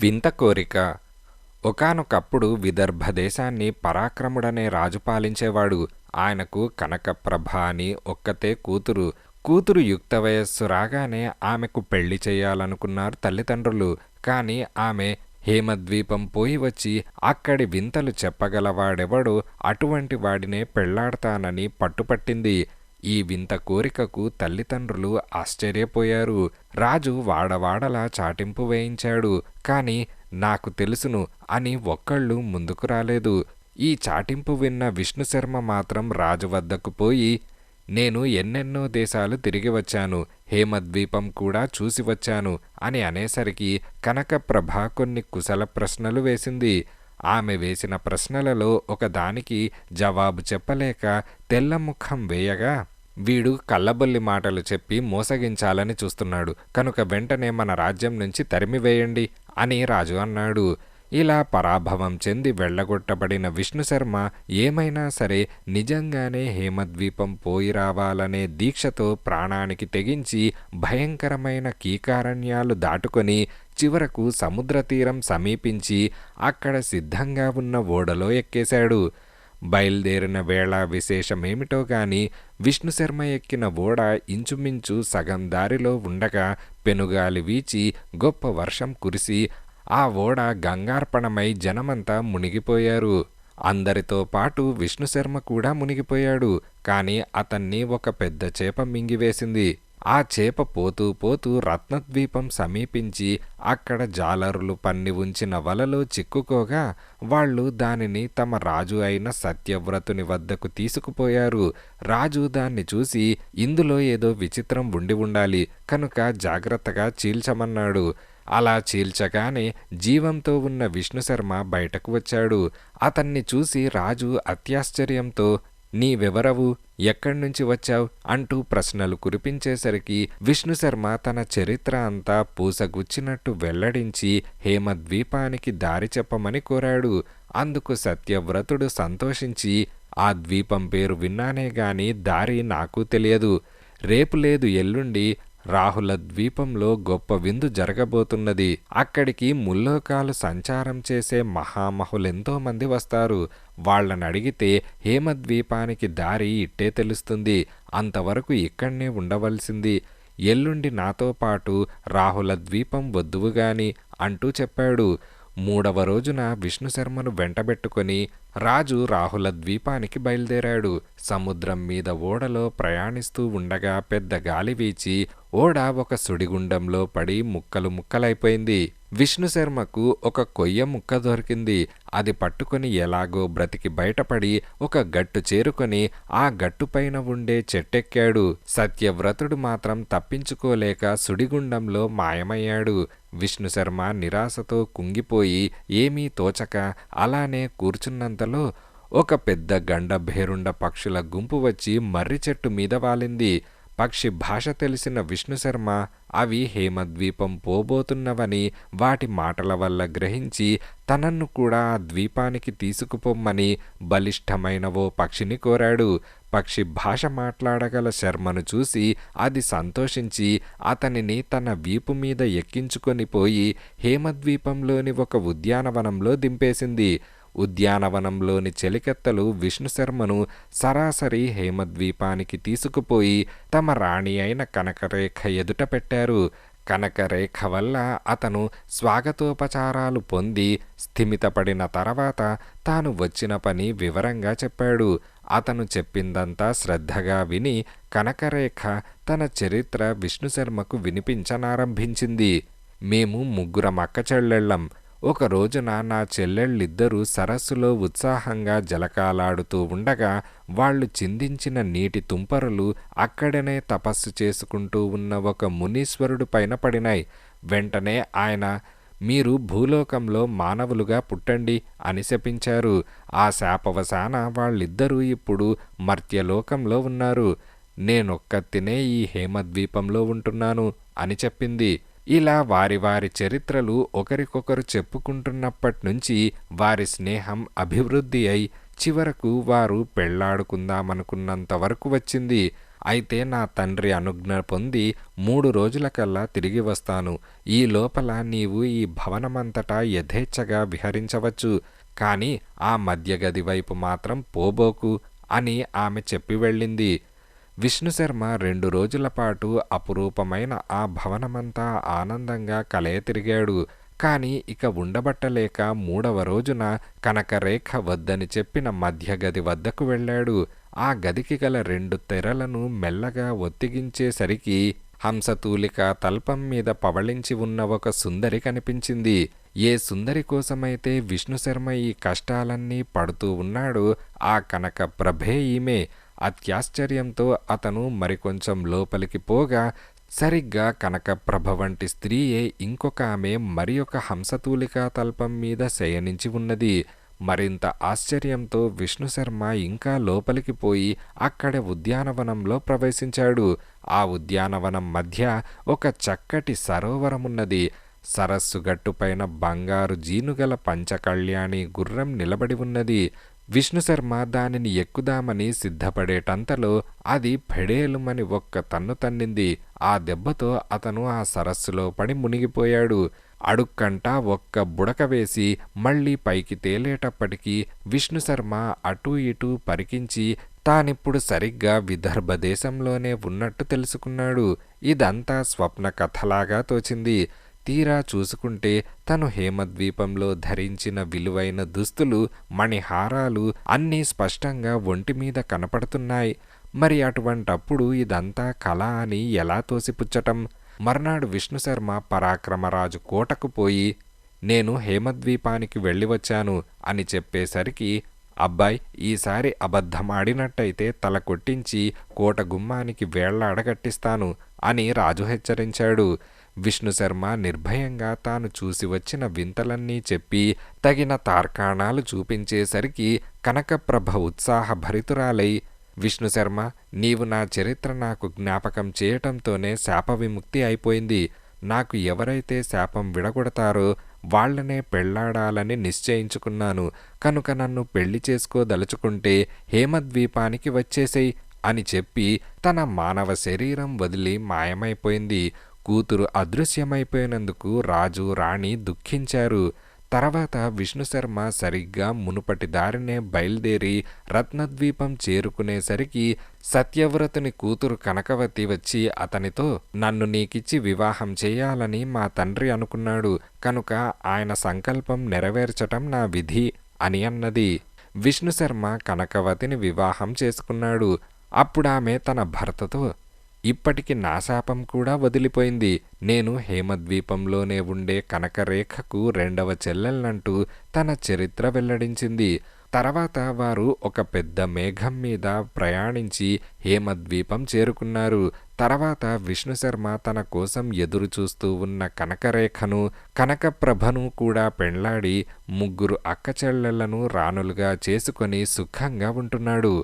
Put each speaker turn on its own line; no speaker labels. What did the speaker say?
వింత కోరిక. ఒకానొకప్పుడు విదర్భ దేశాన్ని పరాక్రముడనే రాజు పాలించేవాడు. ఆయనకు కనకప్రభ అని ఒక్కతే కూతురు. కూతురు యుక్త వయస్సు రాగానే ఆమెకు పెళ్లి చేయాలనుకున్నారు తల్లిదండ్రులు. కాని ఆమె హేమద్వీపం పోయి వచ్చి అక్కడి వింతలు చెప్పగలవాడెవడో అటువంటి వాడినే పెళ్లాడతానని పట్టుపట్టింది. ఈ వింత కోరికకు తల్లిదండ్రులు ఆశ్చర్యపోయారు. రాజు వాడవాడలా చాటింపు వేయించాడు. కాని నాకు తెలుసును అని ఒక్కళ్ళు ముందుకు రాలేదు. ఈ చాటింపు విన్న విష్ణుశర్మ మాత్రం రాజు వద్దకు పోయి, నేను ఎన్నెన్నో దేశాలు తిరిగి వచ్చాను, హేమద్వీపం కూడా చూసి వచ్చాను అని అనేసరికి కనకప్రభ కొన్ని కుశల ప్రశ్నలు వేసింది. ఆమె వేసిన ప్రశ్నలలో ఒకదానికి జవాబు చెప్పలేక తెల్లముఖం వేయగా, వీడు కళ్ళబొల్లి మాటలు చెప్పి మోసగించాలని చూస్తున్నాడు, కనుక వెంటనే మన రాజ్యం నుంచి తరిమివేయండి అని రాజు అన్నాడు. ఇలా పరాభవం చెంది వెళ్ళగొట్టబడిన విష్ణుశర్మ ఏమైనా సరే నిజంగానే హేమద్వీపం పోయి రావాలనే దీక్షతో ప్రాణానికి తెగించి భయంకరమైన కీకారణ్యాలు దాటుకొని చివరకు సముద్రతీరం సమీపించి అక్కడ సిద్ధంగా ఉన్న ఓడలో ఎక్కేశాడు. బయలుదేరిన వేళ విశేషమేమిటో గాని విష్ణుశర్మ ఎక్కిన ఓడ ఇంచుమించు సగం దారిలో ఉండగా పెనుగాలి వీచి గొప్ప వర్షం కురిసి ఆ ఓడ గంగార్పణమై జనమంతా మునిగిపోయారు. అందరితో పాటు విష్ణుశర్మ కూడా మునిగిపోయాడు. కాని అతన్ని ఒక పెద్ద చేప మింగివేసింది. ఆ చేప పోతూ పోతూ రత్నద్వీపం సమీపించి అక్కడ జాలరులు పన్ని ఉంచిన వలలో చిక్కుకోగా వాళ్ళు దానిని తమ రాజు అయిన సత్యవ్రతుని వద్దకు తీసుకుపోయారు. రాజు దాన్ని చూసి, ఇందులో ఏదో విచిత్రం ఉండి ఉండాలి, కనుక జాగ్రత్తగా చీల్చమన్నాడు. అలా చీల్చగానే జీవంతో ఉన్న విష్ణుశర్మ బయటకు వచ్చాడు. అతన్ని చూసి రాజు అత్యాశ్చర్యంతో, నీవెవరవు, ఎక్కడ్నుంచి వచ్చావు అంటూ ప్రశ్నలు కురిపించేసరికి విష్ణుశర్మ తన చరిత్ర అంతా పూసగుచ్చినట్టు వెల్లడించి హేమద్వీపానికి దారి చెప్పమని కోరాడు. అందుకు సత్యవ్రతుడు సంతోషించి, ఆ ద్వీపం పేరు విన్నానే గాని దారి నాకు తెలియదు. రేపు లేదు ఎల్లుండి రాహుల ద్వీపంలో గొప్ప విందు జరగబోతున్నది. అక్కడికి ముల్లోకాలు సంచారం చేసే మహామహులెంతో మంది వస్తారు. వాళ్ళనడిగితే హేమద్వీపానికి దారి ఇట్టే తెలుస్తుంది. అంతవరకు ఇక్కడ్నే ఉండవలసింది. ఎల్లుండి నాతో పాటు రాహుల ద్వీపం వద్దువుగాని అంటూ చెప్పాడు. మూడవ రోజున విష్ణుశర్మను వెంటబెట్టుకొని రాజు రాహుల ద్వీపానికి బయలుదేరాడు. సముద్రం మీద ఓడలో ప్రయాణిస్తూ ఉండగా పెద్ద గాలి వీచి ఓడ ఒక సుడిగుండంలో పడి ముక్కలు ముక్కలైపోయింది. విష్ణుశర్మకు ఒక కొయ్య ముక్క దొరికింది. అది పట్టుకొని ఎలాగో బ్రతికి బయటపడి ఒక గట్టు చేరుకొని ఆ గట్టుపైన ఉండే చెట్టెక్కాడు. సత్యవ్రతుడు మాత్రం తప్పించుకోలేక సుడిగుండంలో మాయమయ్యాడు. విష్ణుశర్మ నిరాశతో కుంగిపోయి ఏమీ తోచక అలానే కూర్చున్నంతలో ఒక పెద్ద గండభేరుండ పక్షుల గుంపు వచ్చి మర్రి చెట్టు మీద వాలింది. పక్షి భాష తెలిసిన విష్ణుశర్మ అవి హేమద్వీపం పోబోతున్నవని వాటి మాటల వల్ల గ్రహించి తనన్ను కూడా ఆ ద్వీపానికి తీసుకుపోమ్మని బలిష్టమైన ఓ పక్షిని కోరాడు. పక్షి భాష మాట్లాడగల శర్మను చూసి అది సంతోషించి అతనిని తన వీపు మీద ఎక్కించుకొని పోయి హేమద్వీపంలోని ఒక ఉద్యానవనంలో దింపేసింది. ఉద్యానవనంలోని చెలికెత్తలు విష్ణుశర్మను సరాసరి హేమద్వీపానికి తీసుకుపోయి తమ రాణి అయిన కనకరేఖ ఎదుట పెట్టారు. కనకరేఖ వల్ల అతను స్వాగతోపచారాలు పొంది స్థిమితపడిన తర్వాత తాను వచ్చిన పని వివరంగా చెప్పాడు. అతను చెప్పిందంతా శ్రద్ధగా విని కనకరేఖ తన చరిత్ర విష్ణుశర్మకు వినిపించనారంభించింది. మేము ముగ్గురం అక్కచెల్లెళ్ళం. ఒక రోజున నా చెల్లెళ్ళిద్దరూ సరస్సులో ఉత్సాహంగా జలకాలాడుతూ ఉండగా వాళ్ళు చిందించిన నీటి తుంపరులు అక్కడనే తపస్సు చేసుకుంటూ ఉన్న ఒక మునీశ్వరుడు పైన పడినాయి. వెంటనే ఆయన, మీరు భూలోకంలో మానవులుగా పుట్టండి అని శపించారు. ఆ శాపవశాన వాళ్ళిద్దరూ ఇప్పుడు మర్త్యలోకంలో ఉన్నారు. నేనొక్కతినే ఈ హేమద్వీపంలో ఉంటున్నాను అని చెప్పింది. ఇలా వారి వారి చరిత్రలు ఒకరికొకరు చెప్పుకుంటున్నప్పట్నుంచి వారి స్నేహం అభివృద్ధి అయి చివరకు వారు పెళ్లాడుకుందామనుకున్నంత వరకు వచ్చింది. అయితే నా తండ్రి అనుజ్ఞ పొంది 3 రోజులకల్లా తిరిగి వస్తాను. ఈ లోపల నీవు ఈ భవనమంతటా యథేచ్ఛగా విహరించవచ్చు. కాని ఆ మధ్యగది వైపు మాత్రం పోబోకు అని ఆమె చెప్పి వెళ్ళింది. విష్ణుశర్మ 2 రోజులపాటు అపురూపమైన ఆ భవనమంతా ఆనందంగా కలయ తిరిగాడు. కాని ఇక ఉండబట్టలేక 3వ రోజున కనకరేఖ వద్దని చెప్పిన మధ్యగది వద్దకు వెళ్ళాడు. ఆ గదికి గల 2 తెరలను మెల్లగా ఒత్తిగించేసరికి హంసతూలిక తల్పం మీద పవళించి ఉన్న ఒక సుందరి కనిపించింది. ఏ సుందరి కోసమైతే విష్ణుశర్మ ఈ కష్టాలన్నీ పడుతూ ఉన్నాడో ఆ కనక ప్రభే ఈమె. అత్యాశ్చర్యంతో అతను మరికొంచెం లోపలికి పోగా సరిగ్గా కనకప్రభ వంటి స్త్రీయే ఇంకొక ఆమె మరి ఒక హంసతూలికా తల్పం మీద శయనించి ఉన్నది. మరింత ఆశ్చర్యంతో విష్ణుశర్మ ఇంకా లోపలికి పోయి అక్కడే ఉద్యానవనంలో ప్రవేశించాడు. ఆ ఉద్యానవనం మధ్య ఒక చక్కటి సరోవరమున్నది. సరస్సు గట్టుపైన బంగారు జీనుగల పంచకళ్యాణి గుర్రం నిలబడి ఉన్నది. విష్ణుశర్మ దానిని ఎక్కుదామని సిద్ధపడేటంతలో అది ఫెడేలుమని ఒక్క తన్ను తన్నింది. ఆ దెబ్బతో అతను ఆ సరస్సులో పడి మునిగిపోయాడు. అడుక్కంటా ఒక్క బుడక వేసి మళ్లీ పైకి తేలేటప్పటికీ విష్ణుశర్మ అటూ ఇటూ పరికించి తానిప్పుడు సరిగ్గా విదర్భ దేశంలోనే ఉన్నట్టు తెలుసుకున్నాడు. ఇదంతా స్వప్న కథలాగా తోచింది. తీరా చూసుకుంటే తను హేమద్వీపంలో ధరించిన విలువైన దుస్తులు, మణిహారాలు అన్నీ స్పష్టంగా ఒంటిమీద కనపడుతున్నాయి. మరి అటువంటప్పుడు ఇదంతా కళ అని ఎలా తోసిపుచ్చటం? మర్నాడు విష్ణుశర్మ పరాక్రమరాజు కోటకు పోయి నేను హేమద్వీపానికి వెళ్ళి వచ్చాను అని చెప్పేసరికి అబ్బాయ్, ఈసారి అబద్ధమాడినట్టయితే తల కొట్టించి కోట గుమ్మానికి వేళ్లాడగట్టిస్తాను అని రాజు హెచ్చరించాడు. విష్ణుశర్మ నిర్భయంగా తాను చూసి వచ్చిన వింతలన్నీ చెప్పి తగిన తార్కాణాలు చూపించేసరికి కనకప్రభ ఉత్సాహభరితురాలై విష్ణుశర్మ, నీవు నా చరిత్ర నాకు జ్ఞాపకం చేయటంతోనే శాప విముక్తి అయిపోయింది. నాకు ఎవరైతే శాపం విడగొడతారో వాళ్లనే పెళ్లాడాలని నిశ్చయించుకున్నాను. కనుక నన్ను పెళ్లి చేసుకోదలుచుకుంటే హేమద్వీపానికి వచ్చేసేయ్ అని చెప్పి తన మానవ శరీరం వదిలి మాయమైపోయింది. కూతురు అదృశ్యమైపోయినందుకు రాజు రాణి దుఃఖించారు. తర్వాత విష్ణుశర్మ సరిగ్గా మునుపటి దారినే బయలుదేరి రత్నద్వీపం చేరుకునేసరికి సత్యవ్రతుని కూతురు కనకవతి వచ్చి అతనితో నన్ను నీకిచ్చి వివాహం చేయాలని మా తండ్రి అనుకున్నాడు. కనుక ఆయన సంకల్పం నెరవేర్చటం నా విధి అని అన్నది. విష్ణుశర్మ కనకవతిని వివాహం చేసుకున్నాడు. అప్పుడామె తన భర్తతో ఇప్పటికి నా శాపం కూడా వదిలిపోయింది. నేను హేమద్వీపంలోనే ఉండే కనకరేఖకు 2వ చెల్లెల్నంటూ తన చరిత్ర వెల్లడించింది. తర్వాత వారు ఒక పెద్ద మేఘం మీద ప్రయాణించి హేమద్వీపం చేరుకున్నారు. తర్వాత విష్ణుశర్మ తన కోసం ఎదురు చూస్తూ ఉన్న కనకరేఖను, కనకప్రభను కూడా పెండ్లాడి 3 అక్కచెల్లెళ్లను రాణులుగా చేసుకొని సుఖంగా ఉంటున్నాడు.